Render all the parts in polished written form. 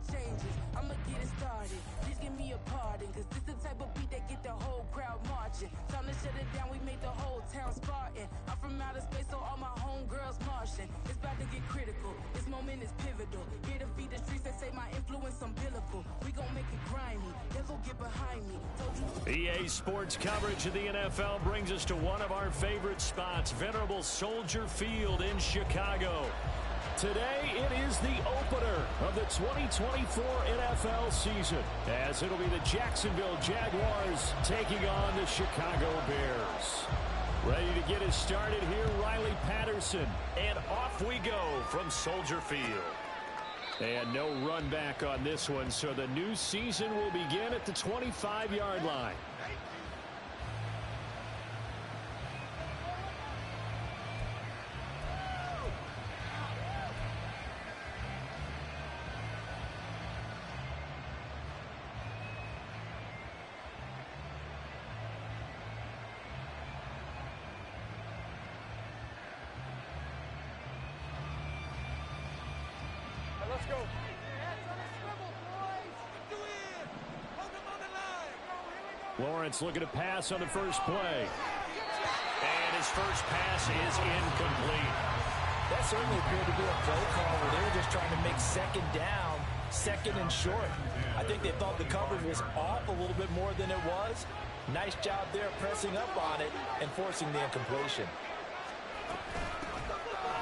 world changes. I'ma get it started. Please give me a pardon, cause this the type of beat that get the whole crowd marching. Time to shut it down, we made the whole town Spartan. I'm from outer space, so all my homegirls Martian. It's about to get critical. This moment is pivotal. Here to feed the streets that say my influence umbilical. We gon' make it grimy. They'll go get behind me. EA Sports coverage of the NFL brings us to one of our favorite spots, venerable Soldier Field in Chicago. Today, it is the opener of the 2024 NFL season, as it'll be the Jacksonville Jaguars taking on the Chicago Bears. Ready to get us started here, Riley Patterson. And off we go from Soldier Field. And no run back on this one, so the new season will begin at the 25-yard line. Let's go. Lawrence looking to pass on the first play. And his first pass is incomplete. That certainly appeared to be a play call where they were just trying to make second down, second and short. I think they thought the coverage was off a little bit more than it was. Nice job there pressing up on it and forcing the incompletion.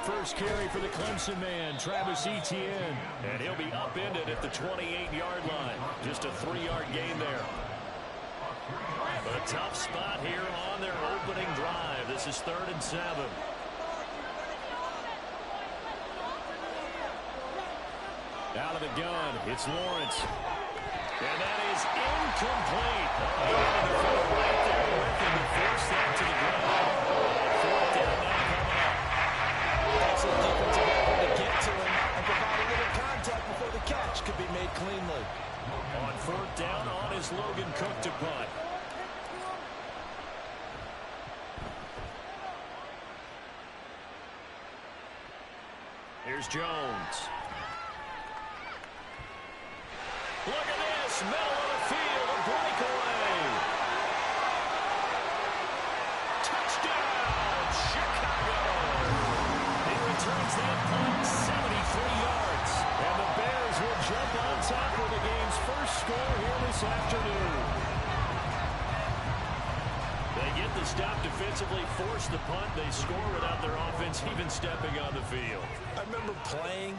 First carry for the Clemson man, Travis Etienne. And he'll be upended at the 28-yard line. Just a 3-yard gain there. A tough spot here on their opening drive. This is 3rd and 7. Out of the gun, it's Lawrence. And that is incomplete. Right there with him to force that to the ground. 4th down now coming up. Excellent defensive effort to get to him and provide a little contact before the catch could be made cleanly. On 4th down, on is Logan Cook to punt. Here's Jones. Look at this, middle of the field, a breakaway. Touchdown, Chicago. He returns that punt 73 yards. And the Bears will jump on top with the game's first score here this afternoon. They get the stop defensively, force the punt. They score without their offense even stepping on the field. I remember playing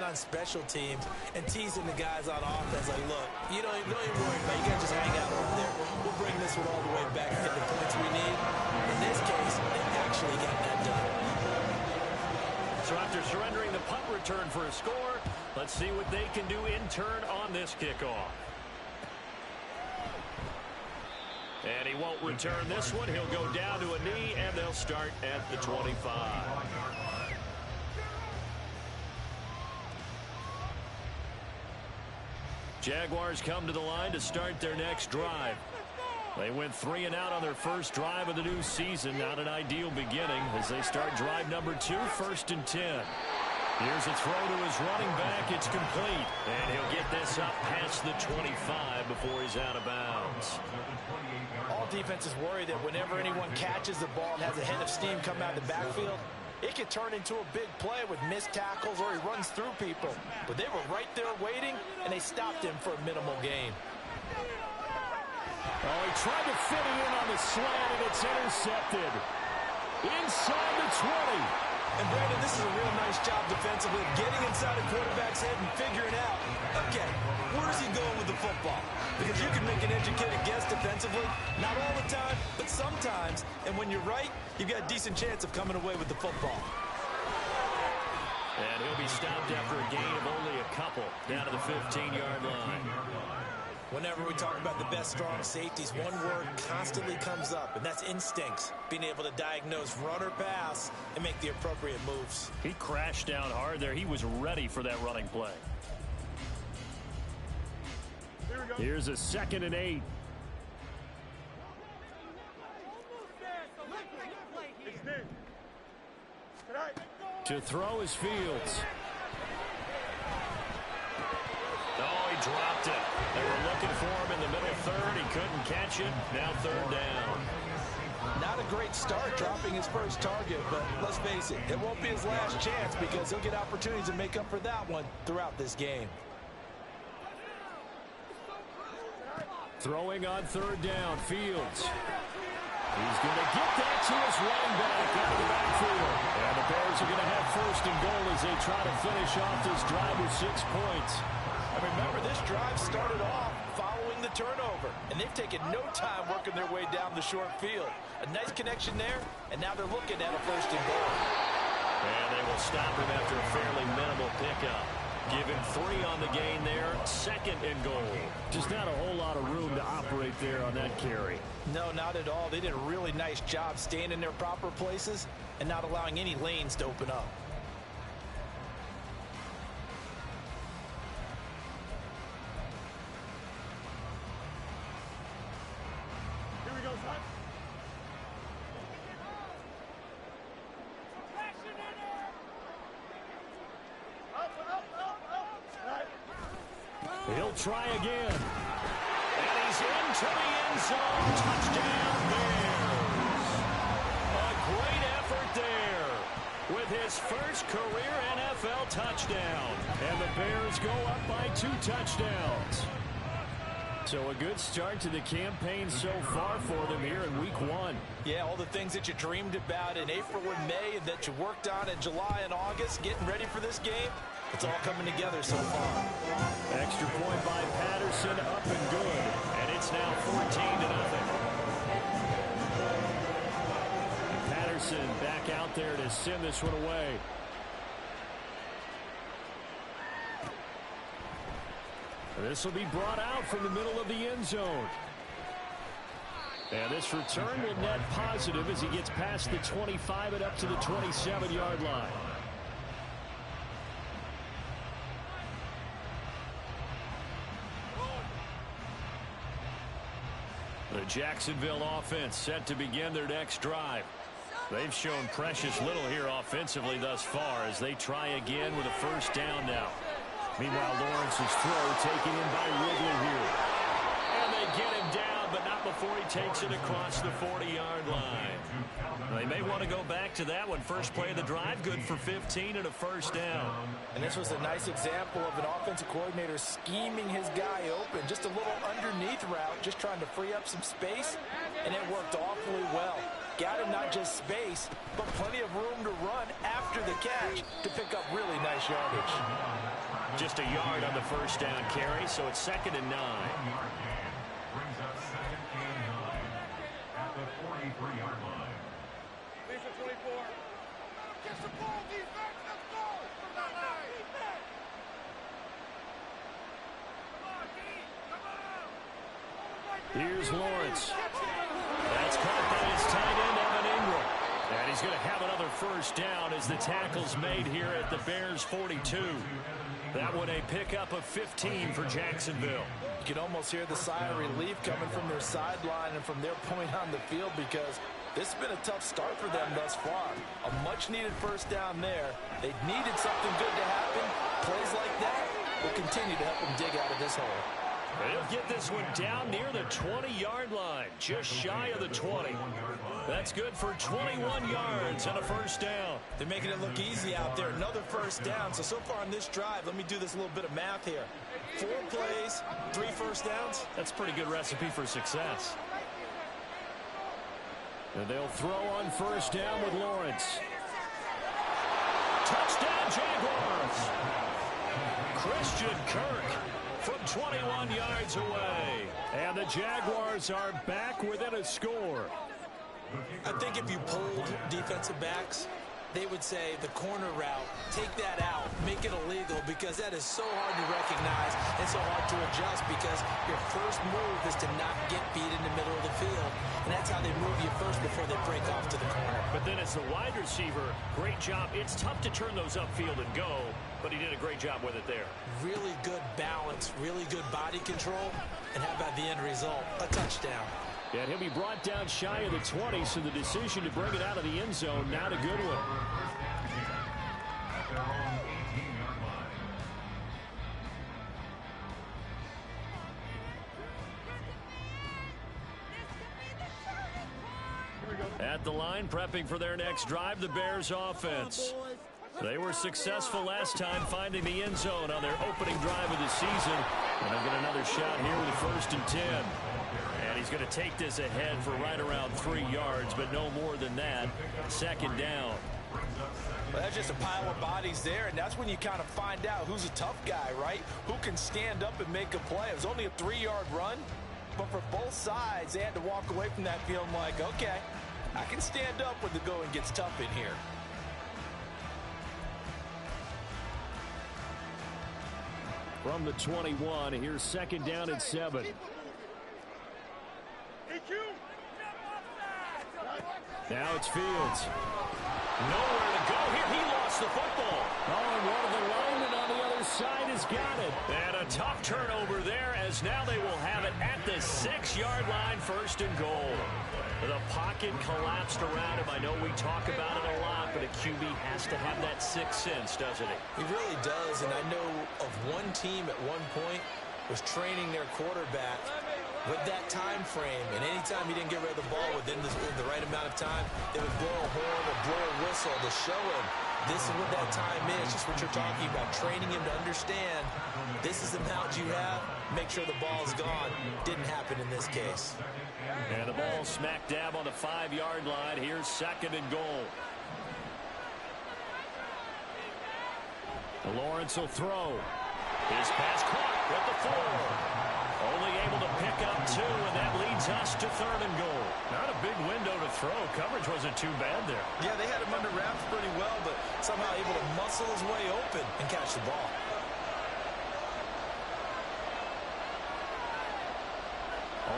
on special teams and teasing the guys on offense like, look, you don't even worry about it. You got to just hang out over there. We'll bring this one all the way back and get the points we need. In this case, they actually got that done. So after surrendering the punt return for a score, let's see what they can do in turn on this kickoff. And he won't return this one. He'll go down to a knee, and they'll start at the 25. Jaguars come to the line to start their next drive. They went 3 and out on their first drive of the new season. Not an ideal beginning as they start drive number 2, 1st and 10. Here's a throw to his running back. It's complete. And he'll get this up past the 25 before he's out of bounds. All defenses worry that whenever anyone catches the ball and has a head of steam come out of the backfield, it could turn into a big play with missed tackles or he runs through people. But they were right there waiting, and they stopped him for a minimal gain. Oh, he tried to fit it in on the slant, and it's intercepted. Inside the 20. And, Brandon, this is a real nice job defensively of getting inside a quarterback's head and figuring out, okay, where's he going with the football? Because you can make an educated guess defensively, not all the time, but sometimes. And when you're right, you've got a decent chance of coming away with the football. And he'll be stopped after a gain of only a couple down to the 15-yard line. Whenever we talk about the best strong safeties, one word constantly comes up, and that's instincts. Being able to diagnose run or pass and make the appropriate moves. He crashed down hard there. He was ready for that running play. Here's a 2nd and 8. To throw is Fields. Dropped it. They were looking for him in the middle third. He couldn't catch it. Now third down. Not a great start dropping his first target, but let's face it, it won't be his last chance because he'll get opportunities to make up for that one throughout this game. Throwing on third down, Fields. He's going to get that to his running back out of the backfield. And the Bears are going to have first and goal as they try to finish off this drive with 6 points. And remember, this drive started off following the turnover, and they've taken no time working their way down the short field. A nice connection there, and now they're looking at a first and goal. And they will stop him after a fairly minimal pickup. Give him 3 on the gain there, second and goal. Just not a whole lot of room to operate there on that carry. No, not at all. They did a really nice job staying in their proper places and not allowing any lanes to open up. He'll try again. And he's into the end zone. Touchdown, Bears. A great effort there with his first career NFL touchdown. And the Bears go up by 2 touchdowns. So a good start to the campaign so far for them here in week 1. Yeah, all the things that you dreamed about in April and May and that you worked on in July and August, getting ready for this game, it's all coming together so far. Extra point by Patterson, up and good. And it's now 14-0. Patterson back out there to send this one away. This will be brought out from the middle of the end zone. And this return will net positive as he gets past the 25 and up to the 27-yard line. The Jacksonville offense set to begin their next drive. They've shown precious little here offensively thus far as they try again with a first down now. Meanwhile, Lawrence's throw taken in by Ridley here. And they get him down, but not before he takes it across the 40-yard line. They may want to go back to that one. First play of the drive, good for 15 and a first down. And this was a nice example of an offensive coordinator scheming his guy open. Just a little underneath route, just trying to free up some space, and it worked awfully well. Got him not just space, but plenty of room to run after the catch to pick up really nice yardage. Just a yard on the first down carry, so it's 2nd and 9. Brings up second and 9 at the 43-yard line. 24. Get the ball, defense. Let's go. Come on, defense. Come on, Here's Lawrence. That's caught by his tight end, Evan Ingram. And he's going to have another first down as the tackle's made here at the Bears 42. That one a pickup of 15 for Jacksonville. You can almost hear the sigh of relief coming from their sideline and from their point on the field because this has been a tough start for them thus far. A much-needed first down there. They needed something good to happen. Plays like that will continue to help them dig out of this hole. They'll get this one down near the 20-yard line, just shy of the 20. That's good for 21 yards and a first down. They're making it look easy out there. Another first down. So far on this drive, let me do this little bit of math here. 4 plays, 3 first downs. That's a pretty good recipe for success. And they'll throw on first down with Lawrence. Touchdown, Jaguars! Christian Kirk from 21 yards away. And the Jaguars are back within a score. I think if you polled defensive backs, they would say the corner route, take that out, make it illegal, because that is so hard to recognize and so hard to adjust because your first move is to not get beat in the middle of the field. And that's how they move you first before they break off to the corner. But then as the wide receiver, great job. It's tough to turn those upfield and go, but he did a great job with it there. Really good balance, really good body control, and how about the end result? A touchdown. And he'll be brought down shy of the 20, so the decision to bring it out of the end zone, not a good one. At their own 18-yard line. At the line, prepping for their next drive, the Bears offense. They were successful last time finding the end zone on their opening drive of the season. And they'll get another shot here with a 1st and 10. And he's going to take this ahead for right around 3 yards, but no more than that. 2nd down. Well, that's just a pile of bodies there, and that's when you kind of find out who's a tough guy, right? Who can stand up and make a play. It was only a 3-yard run, but for both sides, they had to walk away from that feeling like, okay, I can stand up when the going gets tough in here. From the 21, here's 2nd down and 7. Now it's Fields. Nowhere to go here. He lost the football. Oh, and one of the linemen on the other side has got it. And a tough turnover there, as now they will have it at the 6-yard line, 1st and goal. The pocket collapsed around him. I know we talk about it a lot, but a QB has to have that 6th sense, doesn't he? He really does, and I know of one team at one point was training their quarterback with that time frame, and anytime he didn't get rid of the ball within the right amount of time, they would blow a horn or blow a whistle to show him this is what that time is, just what you're talking about, training him to understand this is the amount you have, make sure the ball is gone. Didn't happen in this case. And the ball smack dab on the 5-yard line. Here's 2nd and goal. Lawrence will throw. His pass caught at the 4. Only able to pick up 2, and that leads us to 3rd and goal. Not a big window to throw. Coverage wasn't too bad there. Yeah, they had him under wraps pretty well, but somehow able to muscle his way open and catch the ball.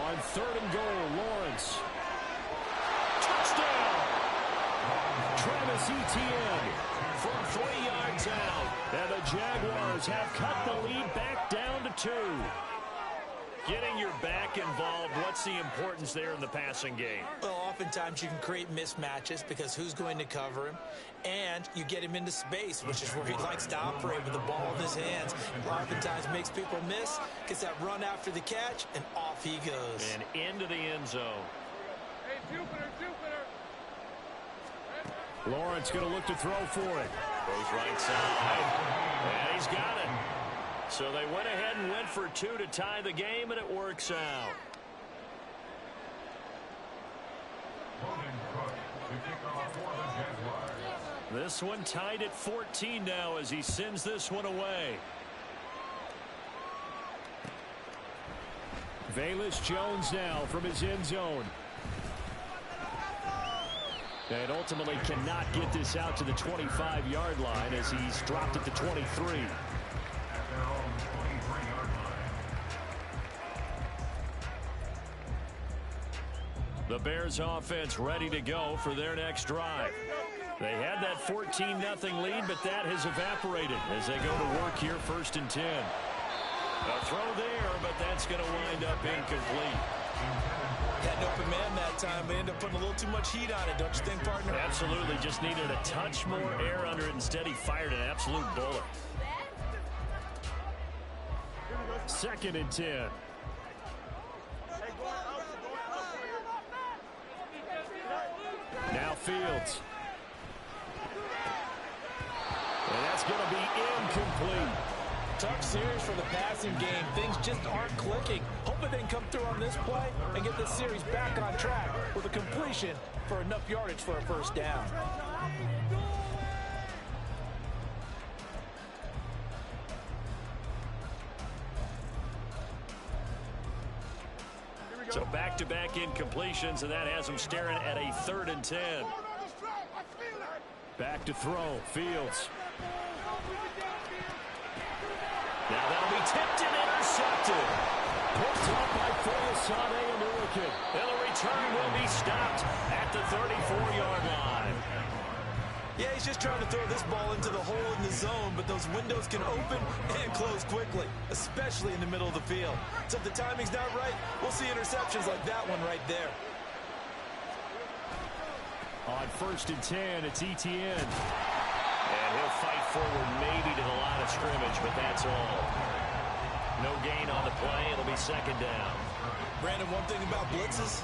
On 3rd and goal, Lawrence. Touchdown! Travis Etienne from 3 yards out. And the Jaguars have cut the lead back down to 2. Getting your back involved, what's the importance there in the passing game? Well, oftentimes you can create mismatches because who's going to cover him, and you get him into space, which is where he likes to operate with the ball in his hands. Oftentimes makes people miss, gets that run after the catch, and off he goes. And into the end zone. Hey, Jupiter. Lawrence going to look to throw for it. Goes right side, and he's got it. So they went ahead and went for 2 to tie the game, and it works out. This one tied at 14 now as he sends this one away. Velus Jones now from his end zone. And ultimately cannot get this out to the 25-yard line as he's dropped it to 23. The Bears offense ready to go for their next drive. They had that 14-0 lead, but that has evaporated as they go to work here, 1st and 10. A throw there, but that's going to wind up incomplete. Had an open man that time, but ended up putting a little too much heat on it, don't you think, partner? Absolutely. Just needed a touch more air under it. Instead, he fired an absolute bullet. 2nd and 10. Now Fields. And that's going to be incomplete. Tough series for the passing game. Things just aren't clicking. Hoping they can come through on this play and get this series back on track with a completion for enough yardage for a 1st down. So back-to-back incompletions, and that has them staring at a 3rd and 10. Back to throw. Fields. Now that'll be tipped and intercepted. Picked up by Foyesade and Urican. And the return will be stopped at the 34-yard line. Yeah, he's just trying to throw this ball into the hole in the zone, but those windows can open and close quickly, especially in the middle of the field. So if the timing's not right, we'll see interceptions like that one right there. On 1st and 10, it's Etienne. And he'll fight forward maybe to the line of scrimmage, but that's all. No gain on the play. It'll be 2nd down. Brandon, one thing about blitzes,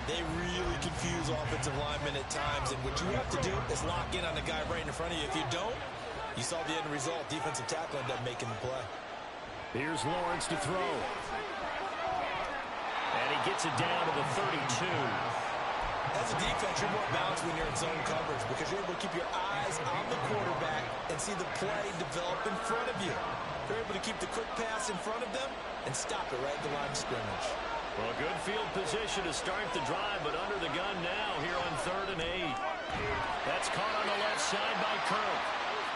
they really confuse offensive linemen at times, and what you have to do is lock in on the guy right in front of you. If you don't, you saw the end result. Defensive tackle ended up making the play. Here's Lawrence to throw. And he gets it down to the 32. As a defense, you're more balanced when you're in zone coverage because you're able to keep your eyes on the quarterback and see the play develop in front of you. You're able to keep the quick pass in front of them and stop it right at the line of scrimmage. Well, good field position to start the drive, but under the gun now here on 3rd and 8. That's caught on the left side by Kirk.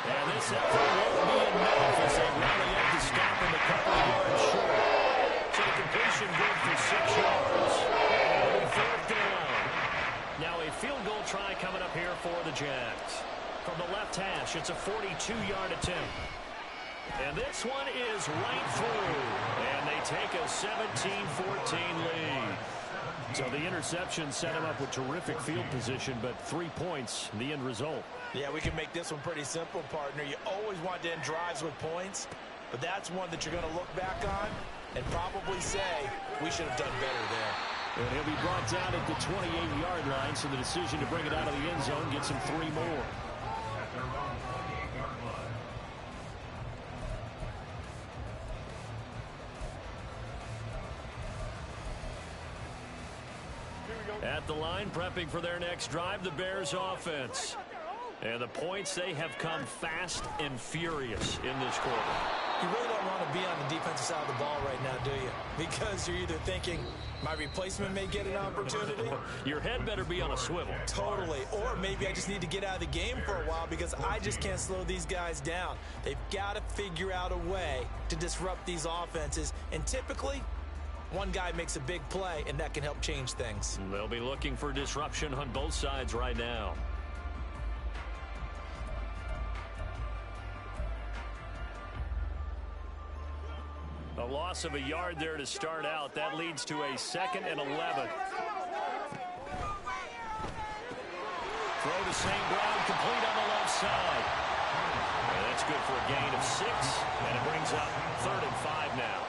And this effort won't be enough as they rally up to stop him a couple of yards short. So the completion good for 6 yards. And 4th down. Now a field goal try coming up here for the Jags. From the left hash, it's a 42-yard attempt. And this one is right through. And they take a 17-14 lead. So the interception set him up with terrific field position, but 3 points, the end result. Yeah, we can make this one pretty simple, partner. You always want to end drives with points, but that's one that you're going to look back on and probably say, we should have done better there. And he'll be brought down at the 28-yard line, so the decision to bring it out of the end zone gets him 3 more. At the line, prepping for their next drive, the Bears offense. And the points, they have come fast and furious in this quarter. You really don't want to be on the defensive side of the ball right now, do you? Because you're either thinking, my replacement may get an opportunity. Your head better be on a swivel. Totally. Or maybe I just need to get out of the game for a while because I just can't slow these guys down. They've got to figure out a way to disrupt these offenses. And typically, one guy makes a big play, and that can help change things. They'll be looking for disruption on both sides right now. A loss of a yard there to start out. That leads to a 2nd and 11. Throw to St. Brown, complete on the left side. And that's good for a gain of 6, and it brings up 3rd and 5 now.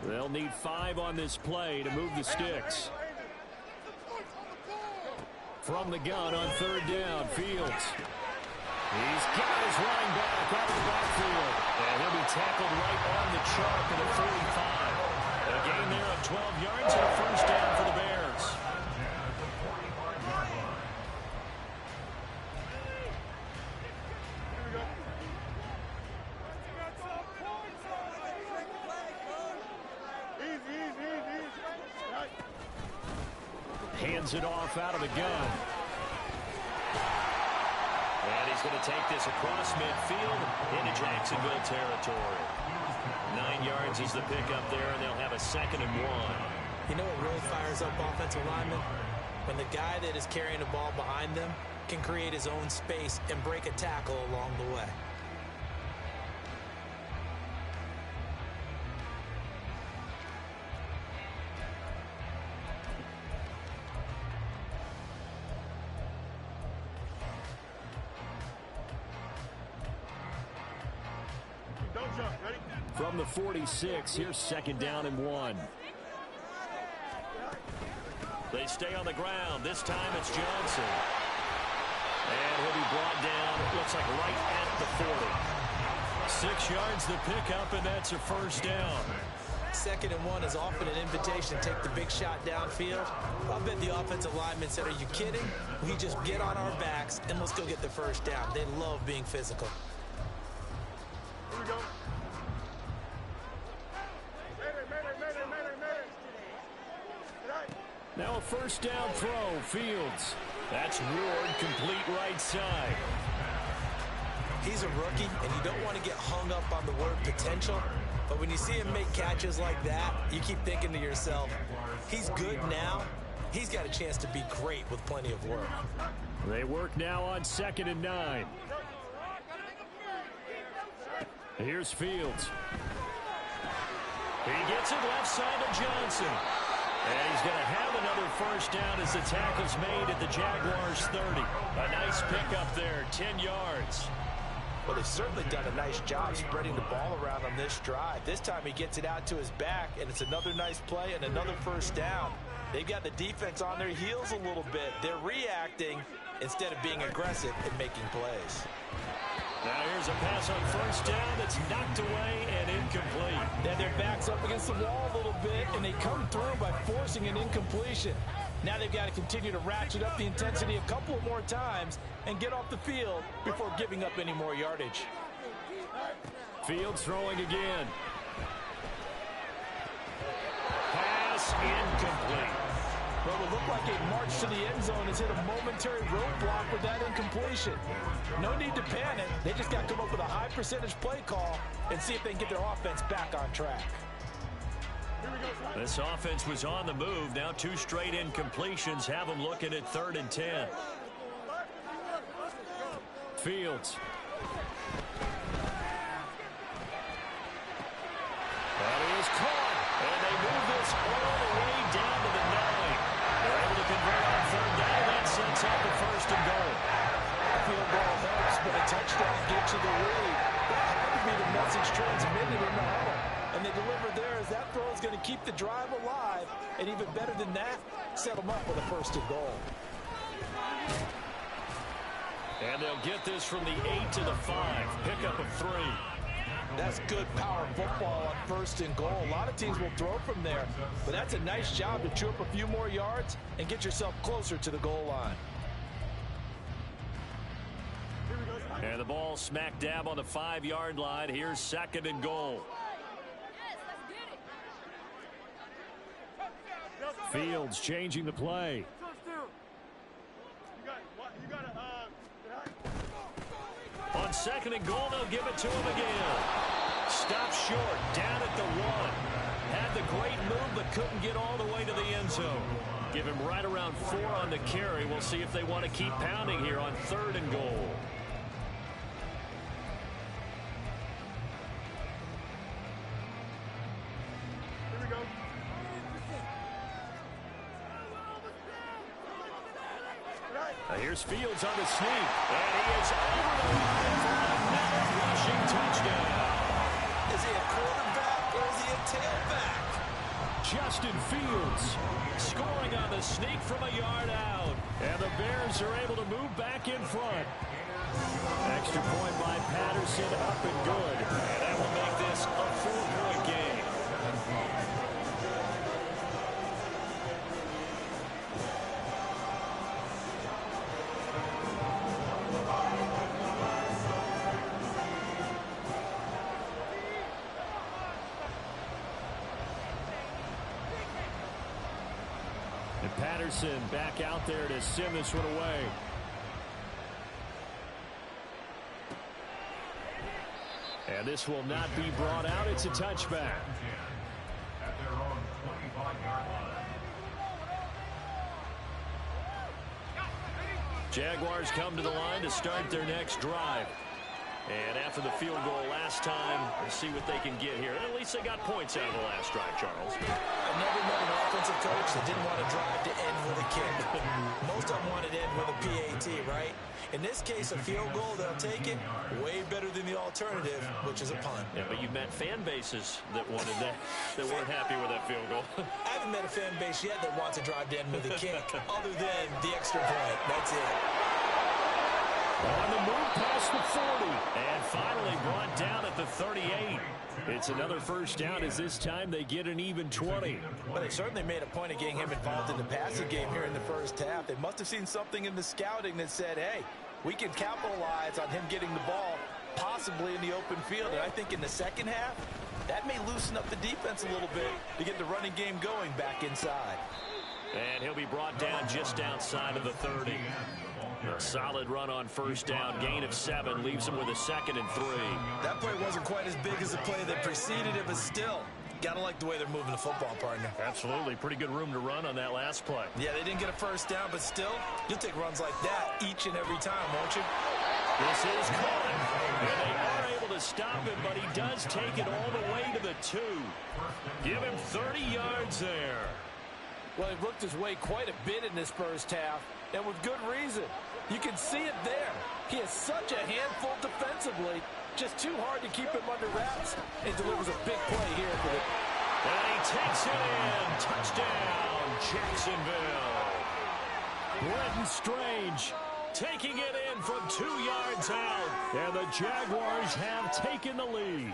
They'll need 5 on this play to move the sticks. From the gun on 3rd down, Fields. He's got his running back out of the backfield. And he'll be tackled right on the chalk at the 45. A gain there of 12 yards and a 1st down for the Bears. Hands it off out of the gun. And he's going to take this across midfield into Jacksonville territory. 9 yards is the pickup there, and they'll have a 2nd and 1. You know what really fires up offensive linemen? When the guy that is carrying the ball behind them can create his own space and break a tackle along the way. From the 46, here's 2nd down and 1. They stay on the ground. This time it's Johnson. And he'll be brought down, it looks like right at the 40. 6 yards the pickup, and that's a 1st down. 2nd and 1 is often an invitation to take the big shot downfield. I bet the offensive lineman said, are you kidding? We just get on our backs and let's go get the 1st down. They love being physical. Here we go. Now a 1st down throw, Fields. That's Ward, complete right side. He's a rookie, and you don't want to get hung up on the word potential, but when you see him make catches like that, you keep thinking to yourself, he's good now, he's got a chance to be great with plenty of work. They work now on 2nd and 9. Here's Fields. He gets it left side to Johnson. And he's going to have another first down as the tackle's made at the Jaguars 30. A nice pickup there, 10 yards. Well, they've certainly done a nice job spreading the ball around on this drive. This time he gets it out to his back, and it's another nice play and another first down. They've got the defense on their heels a little bit. They're reacting instead of being aggressive and making plays. Now here's a pass on first down that's knocked away and incomplete. Then their back's up against the wall a little bit, and they come through by forcing an incompletion. Now they've got to continue to ratchet up the intensity a couple of more times and get off the field before giving up any more yardage. Fields throwing again. Pass incomplete. Well, it looked like a march to the end zone has hit a momentary roadblock with that incompletion. No need to panic. They just got to come up with a high percentage play call and see if they can get their offense back on track. This offense was on the move. Now 2 straight incompletions have them looking at 3rd and 10. Fields. That is caught. And they move this all the way down to the 9. They're able to convert on 3rd down. That sets up the 1st and goal. Field goal helps, but a touchdown gets you the lead. That had to be the message transmitted in the huddle. And they delivered there as that throw is going to keep the drive alive. And even better than that, set them up with a 1st and goal. And they'll get this from the 8 to the 5. Pickup of 3. That's good power football on 1st and goal. A lot of teams will throw from there, but that's a nice job to chew up a few more yards and get yourself closer to the goal line. And the ball smack dab on the 5-yard line. Here's 2nd and goal. Fields changing the play. On 2nd and goal, they'll give it to him again. Stop short, down at the 1. Had the great move, but couldn't get all the way to the end zone. Give him right around 4 on the carry. We'll see if they want to keep pounding here on 3rd and goal. Here's Fields on the sneak, and he is over the line for another rushing touchdown. Is he a quarterback or is he a tailback? Justin Fields scoring on the sneak from a yard out, and the Bears are able to move back in front. Extra point by Patterson, up and good, and that will make this a 4-point game. And Patterson back out there to send this one away. And this will not be brought out. It's a touchback. At their own 25-yard line. Jaguars come to the line to start their next drive. And after the field goal last time, we'll see what they can get here. At least they got points out of the last drive, Charles. I've never met an offensive coach that didn't want to drive to end with a kick. Most of them wanted to end with a PAT, right? In this case, a field goal, they'll take it. Way better than the alternative, which is a punt. Yeah, but you've met fan bases that wanted that weren't happy with that field goal. I haven't met a fan base yet that wants to drive to end with a kick, other than the extra point. That's it. On the move past the 40, and finally brought down at the 38. It's another first down as this time they get an even 20. But they certainly made a point of getting him involved in the passing game here in the first half. They must have seen something in the scouting that said, hey, we can capitalize on him getting the ball possibly in the open field. And I think in the second half, that may loosen up the defense a little bit to get the running game going back inside. And he'll be brought down just outside of the 30. A solid run on first down, gain of 7, leaves him with a 2nd and 3. That play wasn't quite as big as the play that preceded it, but still, Gotta like the way they're moving the football, partner. Absolutely. Pretty good room to run on that last play. Yeah, they didn't get a first down, but still, you'll take runs like that each and every time, won't you? This is caught. And they are able to stop it, but he does take it all the way to the 2. Give him 30 yards there. Well, he worked his way quite a bit in this first half, and with good reason. You can see it there. He is such a handful defensively. Just too hard to keep him under wraps, and delivers a big play here for the... And he takes it in. Touchdown, Jacksonville. Brenton Strange taking it in from 2 yards out. And the Jaguars have taken the lead.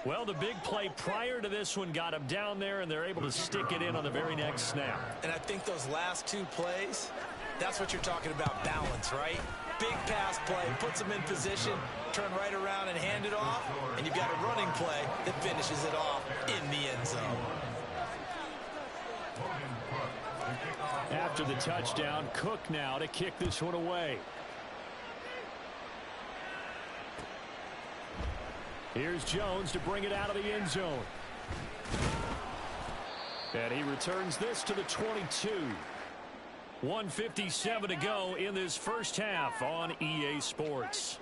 Well, the big play prior to this one got him down there, and they're able to stick it in on the very next snap. And I think those last 2 plays, that's what you're talking about, balance, right? Big pass play, puts them in position, turn right around and hand it off, and you've got a running play that finishes it off in the end zone. After the touchdown, Cook now to kick this one away. Here's Jones to bring it out of the end zone. And he returns this to the 22. 1:57 to go in this first half on EA Sports.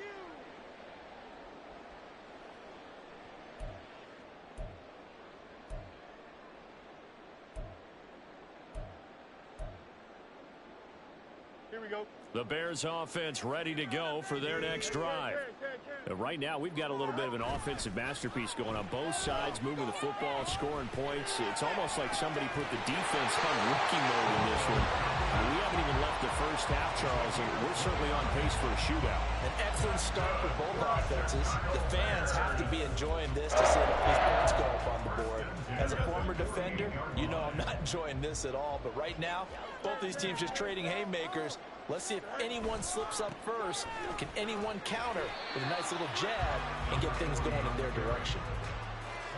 Here we go. The Bears offense ready to go for their next drive. Right now, we've got a little bit of an offensive masterpiece going on both sides, moving the football, scoring points. It's almost like somebody put the defense on rookie mode in this one. We haven't even left the first half, Charles, and we're certainly on pace for a shootout. An excellent start for both offenses. The fans have to be enjoying this to see these points go up on the board. As a former defender, you know I'm not enjoying this at all. But right now, both these teams just trading haymakers. Let's see if anyone slips up first. Can anyone counter with a nice little jab and get things going in their direction?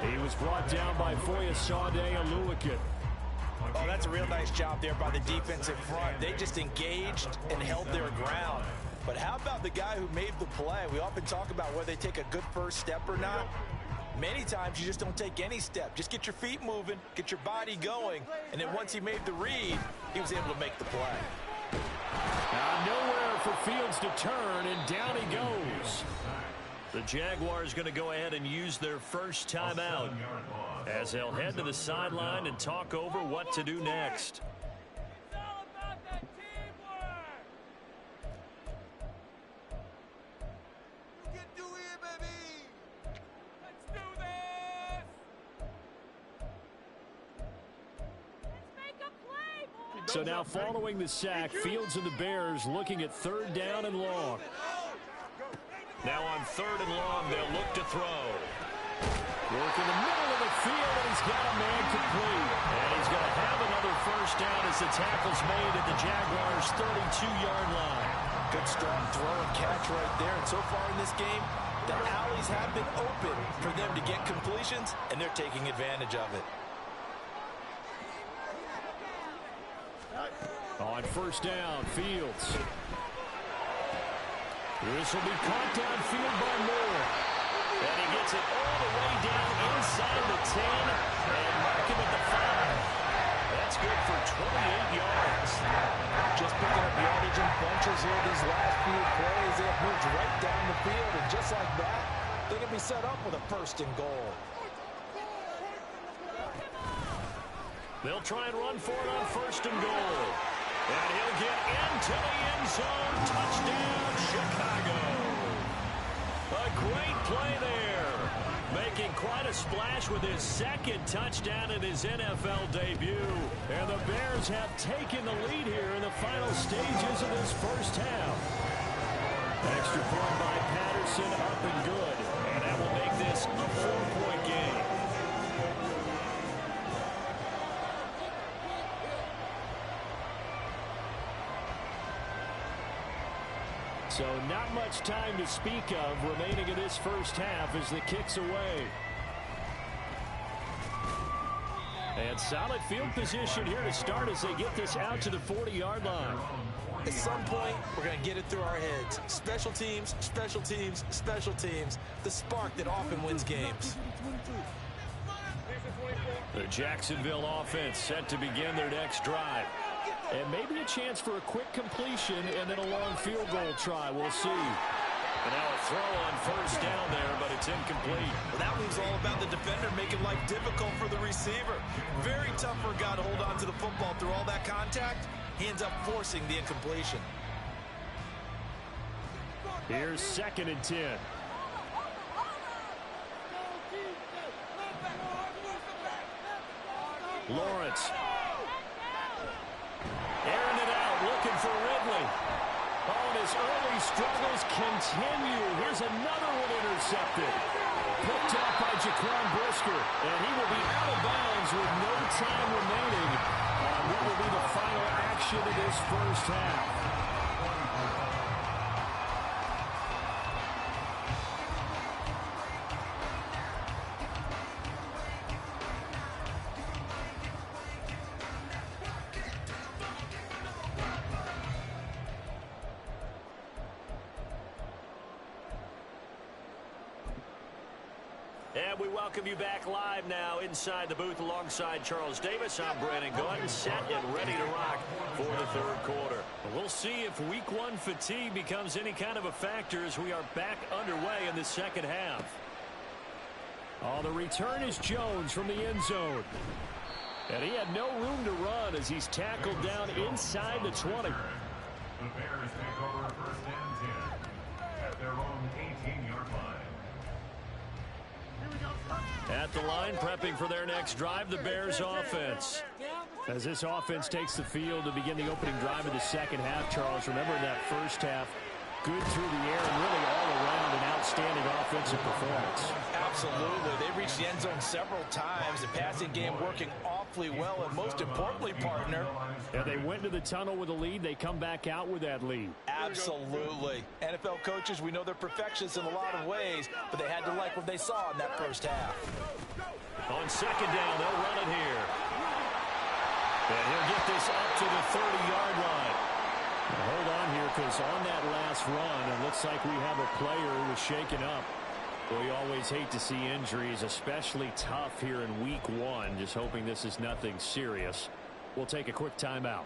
He was brought down by Foyesade Oluwakin. Oh, that's a real nice job there by the defensive front. They just engaged and held their ground. But how about the guy who made the play? We often talk about whether they take a good first step or not. Many times you just don't take any step. Just get your feet moving, get your body going, and then once he made the read, he was able to make the play. Nowhere for Fields to turn, and down he goes. The Jaguars going to go ahead and use their first timeout as they'll head to the sideline and talk over what to do next. It's all about that teamwork. You can do it, baby. Let's do this. Let's make a play, boys. So now following the sack, Fields and the Bears looking at 3rd down and long. Now on 3rd and long, they'll look to throw. Work in the middle of the field, and he's got a man complete. And he's going to have another first down as the tackle's made at the Jaguars' 32-yard line. Good strong throw and catch right there. And so far in this game, the alleys have been open for them to get completions, and they're taking advantage of it. On 1st down, Fields. This will be caught downfield by Moore. And he gets it all the way down inside the 10 and mark him at the 5. That's good for 28 yards. Just picking up yardage in bunches here these last few plays. They have moved right down the field, and just like that, they can be set up with a 1st and goal. They'll try and run for it on 1st and goal. And he'll get into the end zone. Touchdown, Chicago. A great play there. Making quite a splash with his 2nd touchdown in his NFL debut. And the Bears have taken the lead here in the final stages of this first half. Extra point by Patterson, up and good. And that will make this a 4-point game. So not much time to speak of remaining in this first half as the kick's away. And solid field position here to start as they get this out to the 40-yard line. At some point, we're going to get it through our heads. Special teams, special teams, special teams. The spark that often wins games. The Jacksonville offense set to begin their next drive. And maybe a chance for a quick completion and then a long field goal try. We'll see. And now a throw on first down there, but it's incomplete. Well, that move's all about the defender making life difficult for the receiver. Very tough for a guy to hold on to the football through all that contact. He ends up forcing the incompletion. Here's 2nd and 10. Lawrence. Airing it out, looking for Ridley. Oh, and his early struggles continue. Here's another one intercepted. Picked up by Jaquan Brisker. And he will be out of bounds with no time remaining on what will be the final action of this first half. And we welcome you back live now inside the booth alongside Charles Davis. I'm Brandon Gaudin, set and ready to rock for the third quarter. We'll see if week one fatigue becomes any kind of a factor as we are back underway in the second half. Oh, the return is Jones from the end zone. And he had no room to run as he's tackled down inside the 20. The Bears take over 1st and 10 at their own 18-yard line. At the line, prepping for their next drive, the Bears offense. As this offense takes the field to begin the opening drive of the second half, Charles, remember in that first half, good through the air and really all around an outstanding offensive performance. Absolutely. They reached the end zone several times. The passing game working awfully well, and most importantly, partner. Yeah, they went to the tunnel with a lead. They come back out with that lead. Absolutely. NFL coaches, we know they're perfectionists in a lot of ways, but they had to like what they saw in that first half. On second down, they'll run it here. And he'll get this up to the 30-yard line. Now hold on here, because on that last run, it looks like we have a player who was shaken up. We always hate to see injuries, especially tough here in week one. Just hoping this is nothing serious. We'll take a quick timeout.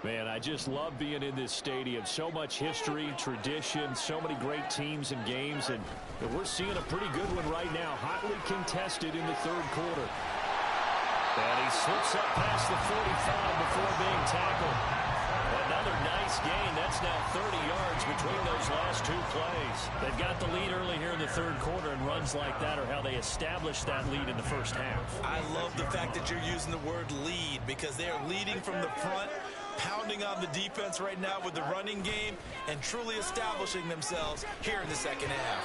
Man, I just love being in this stadium. So much history, tradition, so many great teams and games. And we're seeing a pretty good one right now. Hotly contested in the third quarter. And he slips up past the 45 before being tackled. Another nice gain. That's now 30 yards between those last two plays. They've got the lead early here in the third quarter, and runs like that are how they established that lead in the first half. I love the fact that you're using the word lead, because they are leading from the front, pounding on the defense right now with the running game, and truly establishing themselves here in the second half.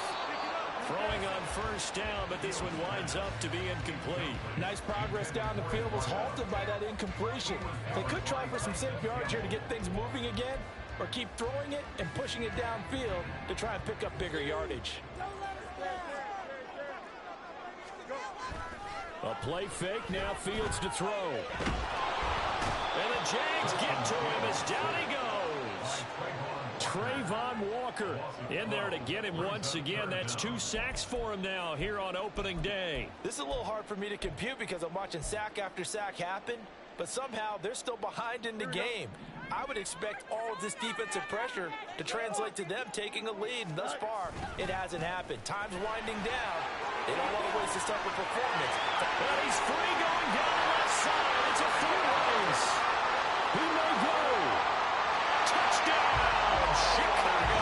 Throwing on first down, but this one winds up to be incomplete. Nice progress down the field, was halted by that incompletion. They could try for some safe yards here to get things moving again, or keep throwing it and pushing it downfield to try and pick up bigger yardage. A play fake, now Fields to throw. And the Jags get to him as down he goes. Trayvon Walker in there to get him once again. That's 2 sacks for him now here on opening day. This is a little hard for me to compute because I'm watching sack after sack happen, but somehow they're still behind in the game. I would expect all of this defensive pressure to translate to them taking a lead, and thus far, it hasn't happened. Time's winding down. They don't want to waste this type of performance. But he's free going down the left side. It's a full race. He may go. Touchdown, Chicago.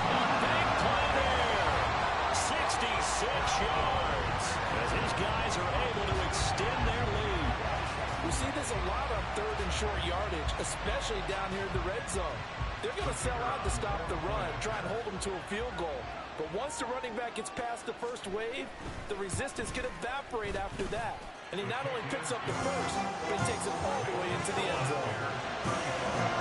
A big play there. 66 yards as his guys are able to extend their lead. We see this a lot on third and short yardage, especially down here in the red zone. They're going to sell out to stop the run, try and hold them to a field goal. But once the running back gets past the first wave, the resistance can evaporate after that. And he not only picks up the first, but he takes it all the way into the end zone.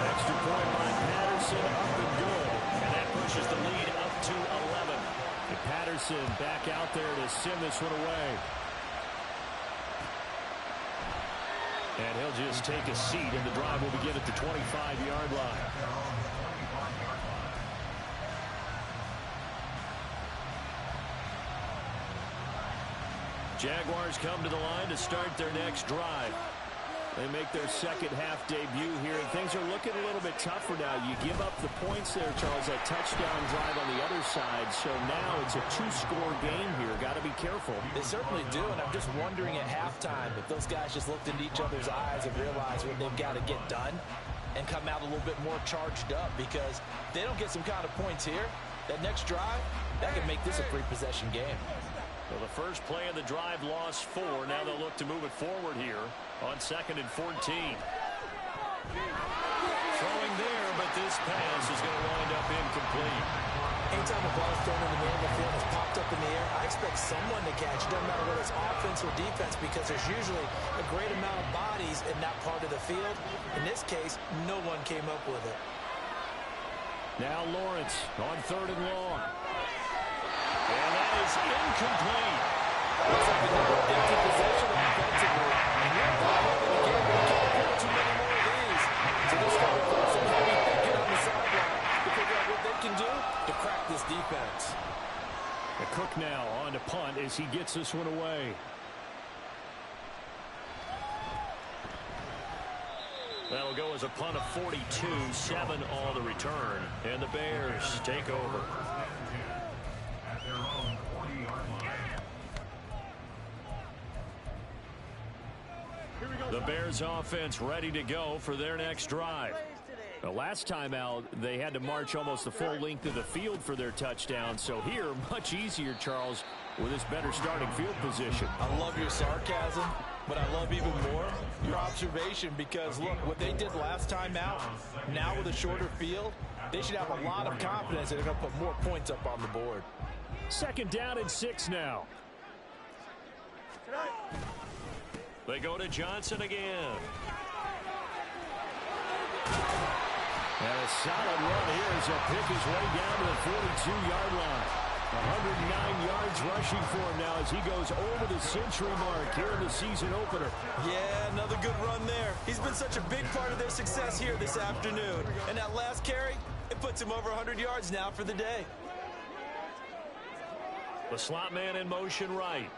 Extra point by Patterson, up and good. And that pushes the lead up to 11. And Patterson back out there to send this one away. And he'll just take a seat, and the drive will begin at the 25-yard line. Jaguars come to the line to start their next drive. They make their second half debut here, and things are looking a little bit tougher now. You give up the points there, Charles, that touchdown drive on the other side. So now it's a two-score game here. Got to be careful. They certainly do, and I'm just wondering at halftime if those guys just looked into each other's eyes and realized what they've got to get done and come out a little bit more charged up, because if they don't get some kind of points here, that next drive, that could make this a three-possession game. Well, the first play of the drive lost 4. Now they'll look to move it forward here on 2nd and 14. Throwing there, but this pass is going to wind up incomplete. Anytime a ball is thrown in the middle of the field, it's popped up in the air, I expect someone to catch. It doesn't matter whether it's offense or defense, because there's usually a great amount of bodies in that part of the field. In this case, no one came up with it. Now Lawrence on 3rd and long. And that is incomplete. Looks like another empty possession offensively. And you're involved in the game, but you can't put too many more of these. So this guy folks are going to be thinking on the sideline to figure out what they can do to crack this defense. The Cook now on to punt as he gets this one away. That'll go as a punt of 42, 7 all the return, and the Bears take over. At their own 40-yard line. The Bears offense ready to go for their next drive. The last time out, they had to march almost the full length of the field for their touchdown. So here, much easier, Charles, with this better starting field position. I love your sarcasm, but I love even more your observation, because, look, what they did last time out, now with a shorter field, they should have a lot of confidence that they're going to put more points up on the board. 2nd down and 6 now. They go to Johnson again. And a solid run here as he'll pick his way down to the 42-yard line. 109 yards rushing for him now as he goes over the century mark here in the season opener. Yeah, another good run there. He's been such a big part of their success here this afternoon. And that last carry, it puts him over 100 yards now for the day. The slot man in motion right.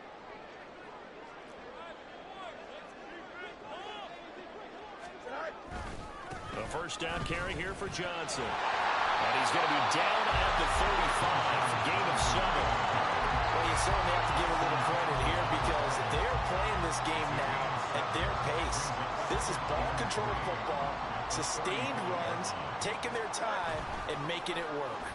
A first down carry here for Johnson. And he's going to be down at the 35, gain of 7. Well, you certainly have to give a little credit here, because they're playing this game now at their pace. This is ball control football, sustained runs, taking their time, and making it work.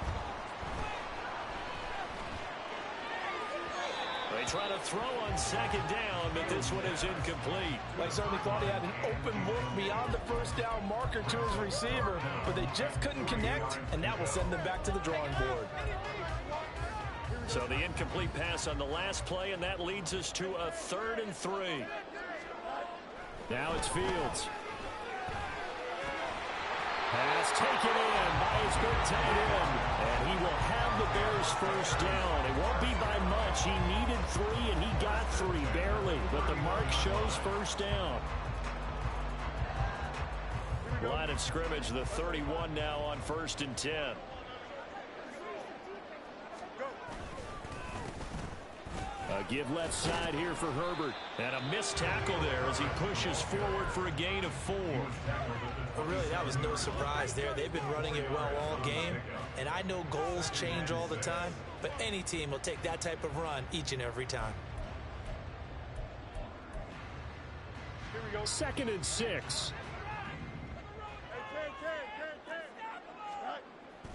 They try to throw on 2nd down, but this one is incomplete. Well, he certainly thought he had an open look beyond the first down marker to his receiver, but they just couldn't connect, and that will send them back to the drawing board. So the incomplete pass on the last play, and that leads us to a 3rd and 3. Now it's Fields. Pass taken in by his good tight end, and he will have the Bears first down. It won't be by much. He needed 3, and he got 3, barely, but the mark shows first down. Line of scrimmage, the 31 now on 1st and 10. A give left side here for Herbert. And a missed tackle there as he pushes forward for a gain of 4. Well, really, that was no surprise there. They've been running it well all game, and I know goals change all the time, but any team will take that type of run each and every time. 2nd and 6.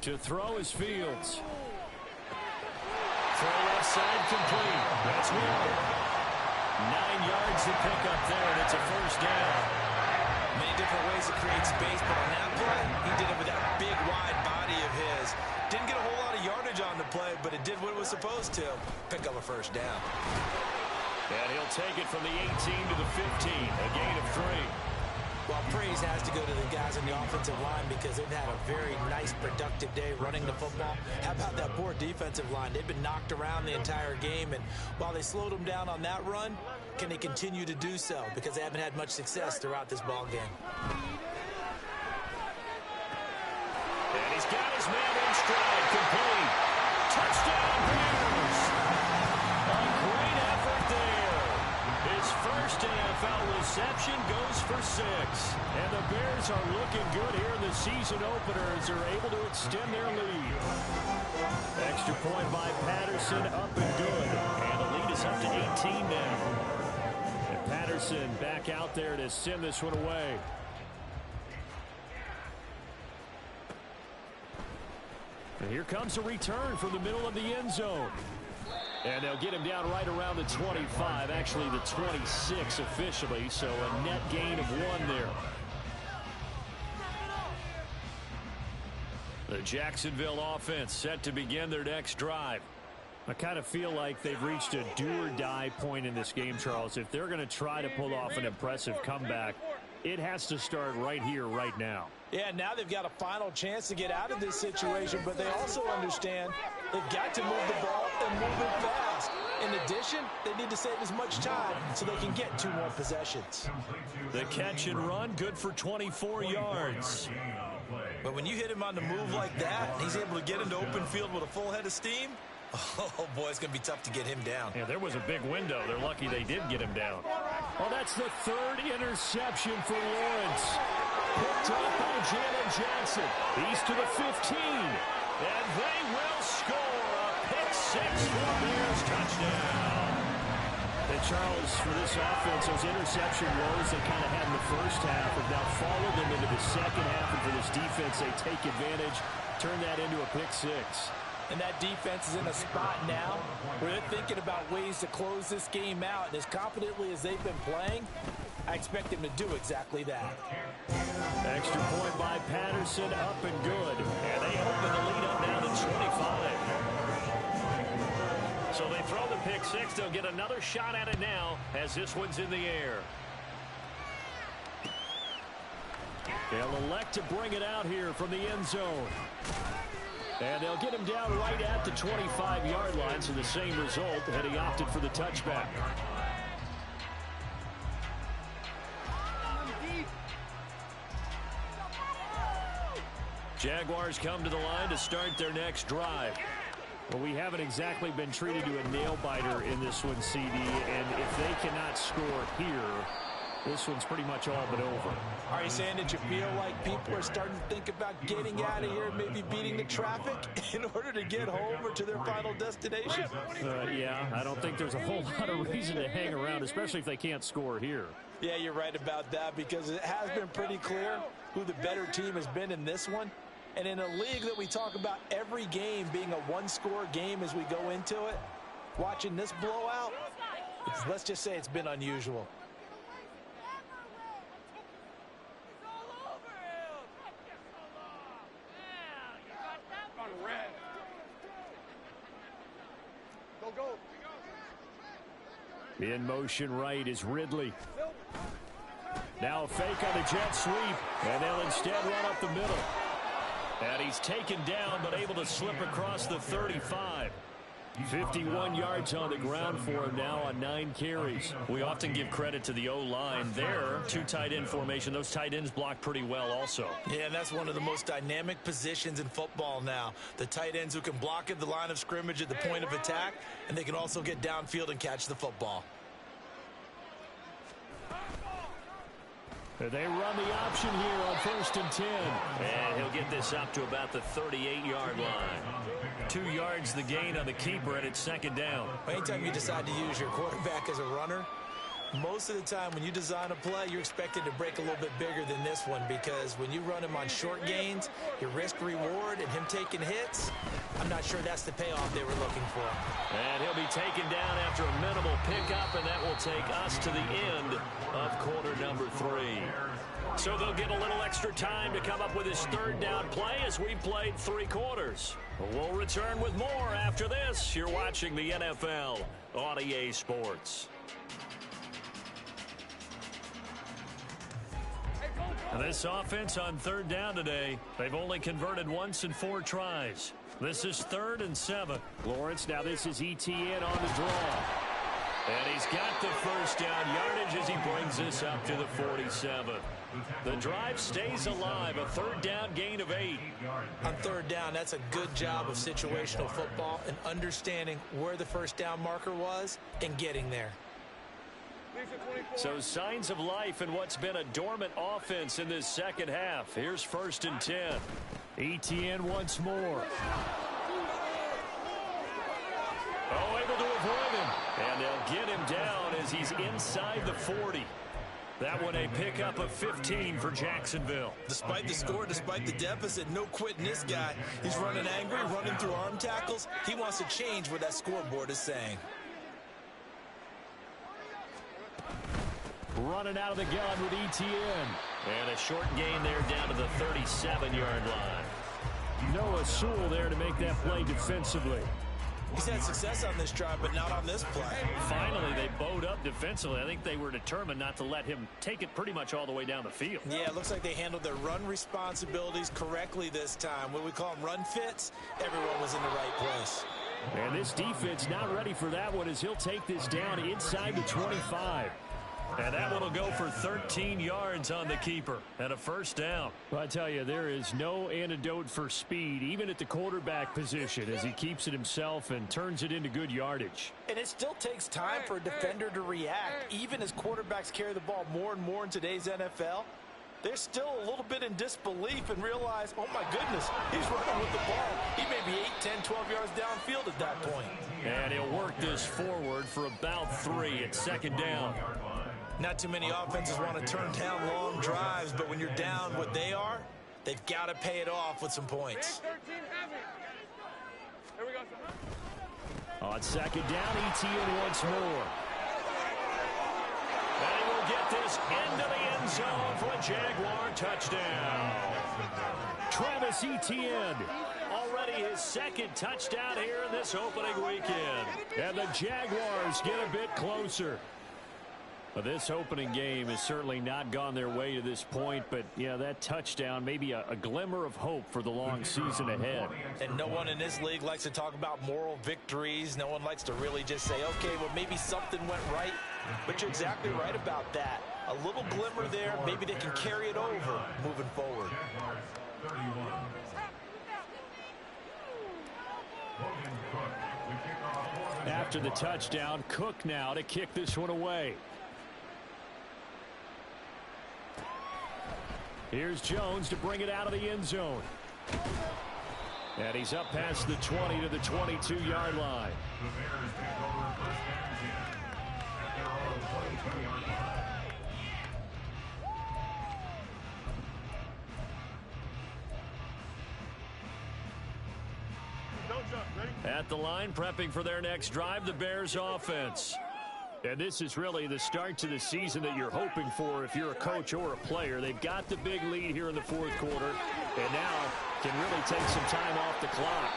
To throw is Fields. Throw left side complete. That's 1. 9 yards to pick up there, and it's a first down. Many different ways to create space, but on that play, he did it with that big, wide body of his. Didn't get a whole lot of yardage on the play, but it did what it was supposed to. Pick up a first down. And he'll take it from the 18 to the 15, a gain of 3. Well, praise has to go to the guys on the offensive line, because they've had a very nice, productive day running the football. How about that poor defensive line? They've been knocked around the entire game, and while they slowed them down on that run, can they continue to do so? Because they haven't had much success throughout this ball game. And he's got his man in stride, complete. Touchdown, Bears! A great effort there. His first NFL reception goes for 6. And the Bears are looking good here in the season opener as they're able to extend their lead. Extra point by Patterson, up and good. And the lead is up to 18 now. And Patterson back out there to send this one away. And here comes a return from the middle of the end zone. And they'll get him down right around the 25, actually the 26 officially, so a net gain of 1 there. The Jacksonville offense set to begin their next drive. I kind of feel like they've reached a do-or-die point in this game, Charles. If they're going to try to pull off an impressive comeback, it has to start right here, right now. Yeah, now they've got a final chance to get out of this situation, but they also understand they've got to move the ball and move it fast. In addition, they need to save as much time so they can get 2 more possessions. The catch and run, good for 24 yards. But when you hit him on the move like that, and he's able to get into open field with a full head of steam, oh, boy, it's going to be tough to get him down. Yeah, there was a big window. They're lucky they did get him down. Well, that's the 3rd interception for Lawrence. Picked up by Jalen Johnson. He's to the 15. And they will score a pick-6 for Bears touchdown. And Charles, for this offense, those interception woes they kind of had in the first half have now followed them into the second half. And for this defense, they take advantage, turn that into a pick-6. And that defense is in a spot now where they're thinking about ways to close this game out. And as confidently as they've been playing, I expect them to do exactly that. Extra point by Patterson, up and good. And they open the lead up now to 25. So they throw the pick-6. They'll get another shot at it now as this one's in the air. They'll elect to bring it out here from the end zone. And they'll get him down right at the 25-yard line, so the same result, and he opted for the touchback. Jaguars come to the line to start their next drive. Well, we haven't exactly been treated to a nail-biter in this one, CD, and if they cannot score here, this one's pretty much all but over. Are you saying that you feel like people are starting to think about getting out of here, maybe beating the traffic in order to get home or to their final destination? Yeah, I don't think there's a whole lot of reason to hang around, especially if they can't score here. Yeah, you're right about that because it has been pretty clear who the better team has been in this one. And in a league that we talk about every game being a one-score game as we go into it, watching this blowout, let's just say it's been unusual. In motion right is Ridley. Now a fake on the jet sweep, and they'll instead run up the middle. And he's taken down, but able to slip across the 35. 51 yards on the ground for him now on 9 carries. We often give credit to the O-line there. 2 tight end formation. Those tight ends block pretty well also. Yeah, and that's one of the most dynamic positions in football now. The tight ends who can block at the line of scrimmage at the point of attack, and they can also get downfield and catch the football. They run the option here on 1st and 10. And he'll get this up to about the 38-yard line. 2 yards the gain on the keeper, and it's 2nd down. Anytime you decide to use your quarterback as a runner, most of the time when you design a play, you're expected to break a little bit bigger than this one because when you run him on short gains, your risk-reward and him taking hits, I'm not sure that's the payoff they were looking for. And he'll be taken down after a minimal pickup, and that will take us to the end of quarter number 3. So they'll get a little extra time to come up with his 3rd down play as we've played 3 quarters. We'll return with more after this. You're watching the NFL on EA Sports. This offense on 3rd down today, they've only converted once in 4 tries. This is 3rd and 7. Lawrence, now this is ETN on the draw. And he's got the 1st down yardage as he brings this up to the 47. The drive stays alive, a 3rd down gain of 8. On 3rd down, that's a good job of situational football and understanding where the 1st down marker was and getting there. So signs of life in what's been a dormant offense in this second half. Here's 1st and 10. Etienne once more. Oh, able to avoid him. And they'll get him down as he's inside the 40. That one a pickup of 15 for Jacksonville. Despite the score, despite the deficit, no quitting this guy. He's running angry, running through arm tackles. He wants to change what that scoreboard is saying. Running out of the gun with Etienne. And a short gain there down to the 37-yard line. Noah Sewell there to make that play defensively. He's had success on this drive, but not on this play. Finally, they bowed up defensively. I think they were determined not to let him take it pretty much all the way down the field. Yeah, it looks like they handled their run responsibilities correctly this time. What we call them run fits, everyone was in the right place. And this defense not ready for that one as he'll take this down inside the 25. And that one will go for 13 yards on the keeper and a 1st down. Well, I tell you, there is no antidote for speed, even at the quarterback position, as he keeps it himself and turns it into good yardage. And it still takes time for a defender to react. Even as quarterbacks carry the ball more and more in today's NFL, they're still a little bit in disbelief and realize, oh my goodness, he's running with the ball. He may be 8, 10, 12 yards downfield at that point. And he'll work this forward for about 3 at 2nd down. Not too many offenses want to turn down long drives, but when you're down what they are, they've got to pay it off with some points. On 2nd down, Etienne once more. And he will get this into the end zone for a Jaguar touchdown. Travis Etienne, already his 2nd touchdown here in this opening weekend. And the Jaguars get a bit closer. Well, this opening game has certainly not gone their way to this point, but, yeah, that touchdown may be a glimmer of hope for the long season ahead. And no one in this league likes to talk about moral victories. No one likes to really just say, okay, well, maybe something went right. But you're exactly right about that. A little glimmer there. Maybe they can carry it over moving forward. After the touchdown, Cook now to kick this one away. Here's Jones to bring it out of the end zone. And he's up past the 20 to the 22-yard line. At the line, prepping for their next drive, the Bears offense. And this is really the start to the season that you're hoping for if you're a coach or a player. They've got the big lead here in the 4th quarter, and now can really take some time off the clock.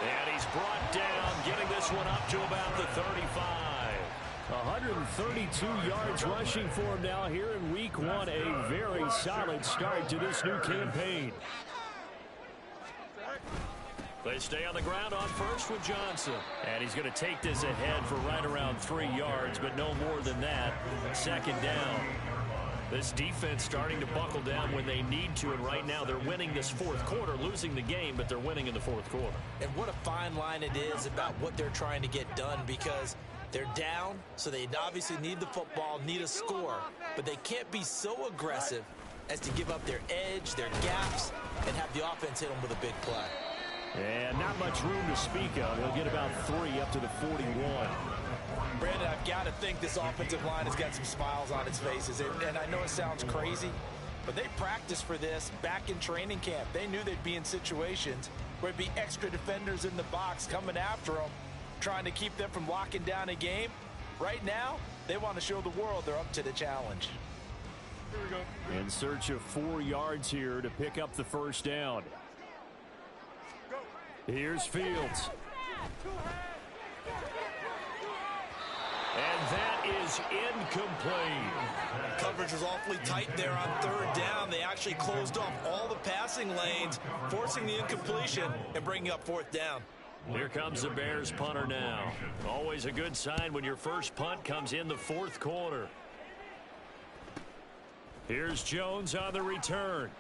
And he's brought down, getting this one up to about the 35. 132 yards rushing for him now here in week 1. A very solid start to this new campaign. They stay on the ground on first with Johnson. And he's going to take this ahead for right around 3 yards, but no more than that. 2nd down. This defense starting to buckle down when they need to, and right now they're winning this 4th quarter, losing the game, but they're winning in the 4th quarter. And what a fine line it is about what they're trying to get done, because they're down, so they obviously need the football, need a score, but they can't be so aggressive as to give up their edge, their gaps, and have the offense hit them with a big play. And not much room to speak of. He'll get about 3 up to the 41. Brandon, I've got to think this offensive line has got some smiles on its faces. And I know it sounds crazy, but they practiced for this back in training camp. They knew they'd be in situations where there'd be extra defenders in the box coming after them, trying to keep them from locking down a game. Right now, they want to show the world they're up to the challenge. Here we go. In search of 4 yards here to pick up the 1st down. Here's Fields. And that is incomplete. Coverage was awfully tight there on 3rd down. They actually closed off all the passing lanes, forcing the incompletion and bringing up 4th down. Here comes the Bears punter now. Always a good sign when your first punt comes in the 4th quarter. Here's Jones on the return.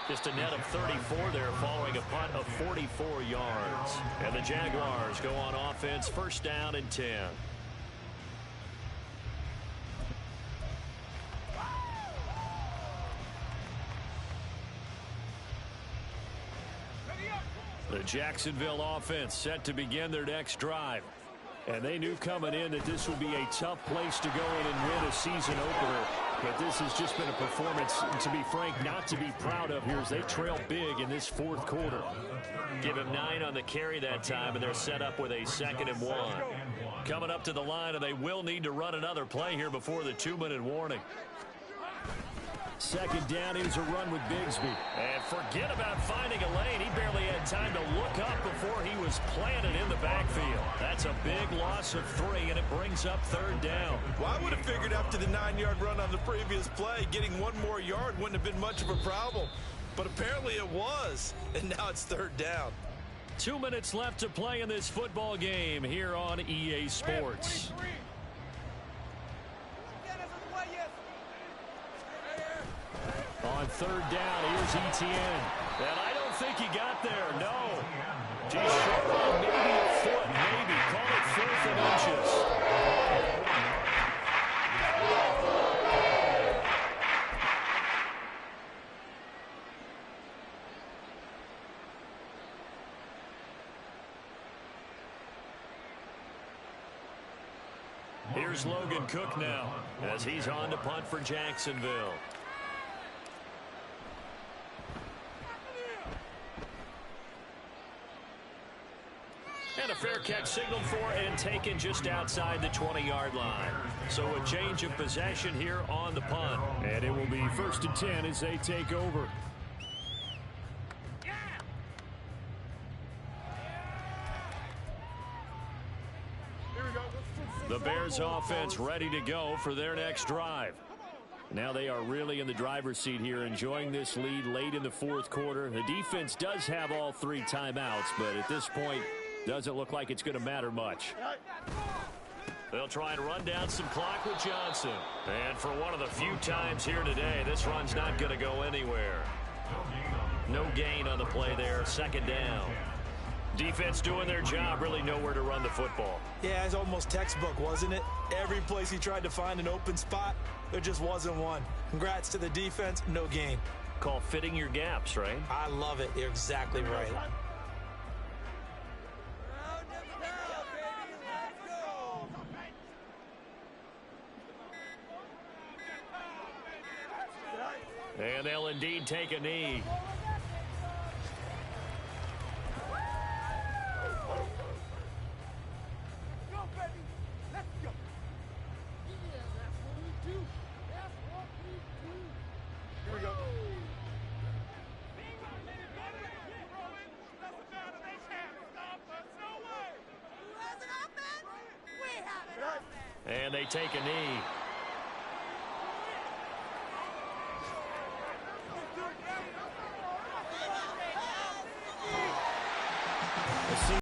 Just a net of 34 there following a punt of 44 yards. And the Jaguars go on offense, 1st down and 10. The Jacksonville offense set to begin their next drive. And they knew coming in that this would be a tough place to go in and win a season opener. But this has just been a performance, to be frank, not to be proud of here as they trail big in this fourth quarter. Give him 9 on the carry that time, and they're set up with a 2nd and 1. Coming up to the line, and they will need to run another play here before the 2-minute warning. 2nd down, here's a run with Bigsby. And forget about finding a lane. He barely had time to look up before he was planted in the backfield. That's a big loss of 3, and it brings up 3rd down. Well, I would have figured after the 9-yard run on the previous play, getting 1 more yard wouldn't have been much of a problem. But apparently it was, and now it's 3rd down. 2 minutes left to play in this football game here on EA Sports. On 3rd down, here's Etienne. And I don't think he got there, no. Just short of maybe a foot, maybe. Call it 4th and inches. Here's Logan Cook now as he's on to punt for Jacksonville. And a fair catch signaled for and taken just outside the 20-yard line. So a change of possession here on the punt. And it will be 1st and 10 as they take over. The Bears offense ready to go for their next drive. Now they are really in the driver's seat here, enjoying this lead late in the 4th quarter. The defense does have all 3 timeouts, but at this point, doesn't look like it's going to matter much. They'll try and run down some clock with Johnson. And for one of the few times here today, this run's not going to go anywhere. No gain on the play there, 2nd down. Defense doing their job, really nowhere to run the football. Yeah, it's almost textbook, wasn't it? Every place he tried to find an open spot, there just wasn't one. Congrats to the defense, no gain. Call fitting your gaps, right? I love it. You're exactly right. And they'll indeed take a knee. And they take a knee.